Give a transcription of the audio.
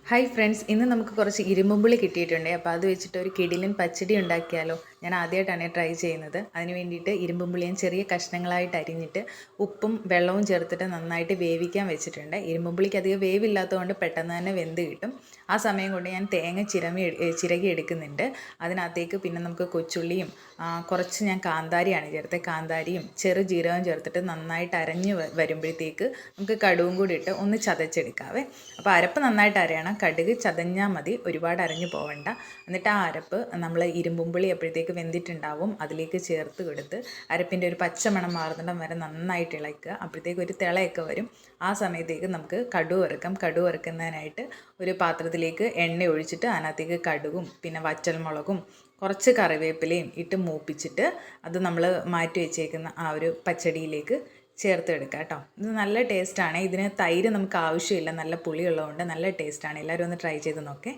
Hi friends, ഇന്ന് നമുക്ക് കുറച്ച് ഇരുമ്പുളി കിട്ടിയിട്ടുണ്ട്. അപ്പോൾ അത് വെച്ചിട്ട് ഒരു കിടിലൻ പച്ചടി ഉണ്ടാക്കിയാലോ. ഞാൻ ആദ്യമായിട്ടാണ് ട്രൈ ചെയ്യുന്നത്. അതിന് വേണ്ടിയിട്ട് ഇരുമ്പുളി ഞാൻ ചെറിയ കഷ്ണങ്ങളായിട്ട് അരിഞ്ഞിട്ട് ഉപ്പും വെള്ളവും ചേർത്തിട്ട് നന്നായിട്ട് വേവിക്കാൻ വെച്ചിട്ടുണ്ട്. ഇരുമ്പുളിക്ക് അധികം വേവില്ലാത്തതുകൊണ്ട് പെട്ടെന്ന് തന്നെ വെന്ത് കിട്ടും. ആ സമയം കൊണ്ട് ഞാൻ തേങ്ങ ചിരകി എടുക്കുന്നുണ്ട്. അതിനകത്തേക്ക് പിന്നെ നമുക്ക് കൊച്ചുള്ളിയും കുറച്ച് ഞാൻ കാന്താരിയാണ് ചേർത്തത്. കാന്താരിയും ചെറു ജീരകവും ചേർത്തിട്ട് നന്നായിട്ട് അരഞ്ഞ് വരുമ്പോഴത്തേക്ക് നമുക്ക് കടുവും കൂടി ഇട്ട് ഒന്ന് ചതച്ചെടുക്കാവേ. അപ്പോൾ അരപ്പ് നന്നായിട്ട് അരയണം. കടുക് ചതഞ്ഞാൽ മതി, ഒരുപാട് അരഞ്ഞു പോവണ്ട. എന്നിട്ട് ആ അരപ്പ് നമ്മൾ ഇരുമ്പുളി എപ്പോഴത്തേക്ക് വെന്തിട്ടുണ്ടാവും അതിലേക്ക് ചേർത്ത് കൊടുത്ത് അരപ്പിൻ്റെ ഒരു പച്ചമണം മാറുന്നിടം വരെ നന്നായിട്ട് ഇളക്കുക. അപ്പോഴത്തേക്ക് ഒരു തിളയൊക്കെ വരും. ആ സമയത്തേക്ക് നമുക്ക് കടുക് വറുക്കാം. കടുക് വറുക്കുന്നതിനായിട്ട് ഒരു പാത്രത്തിലേക്ക് എണ്ണ ഒഴിച്ചിട്ട് അതിനകത്തേക്ക് കടുകും പിന്നെ വറ്റൽമുളകും കുറച്ച് കറിവേപ്പിലയും ഇട്ട് മൂപ്പിച്ചിട്ട് അത് നമ്മൾ മാറ്റി വെച്ചേക്കുന്ന ആ ഒരു പച്ചടിയിലേക്ക് ചേർത്ത് എടുക്കുക കേട്ടോ. ഇത് നല്ല ടേസ്റ്റാണ്. ഇതിന് തൈര് നമുക്ക് ആവശ്യമില്ല, നല്ല പുളിയുള്ളതുകൊണ്ട് നല്ല ടേസ്റ്റാണ്. എല്ലാവരും ഒന്ന് ട്രൈ ചെയ്ത് നോക്കേ.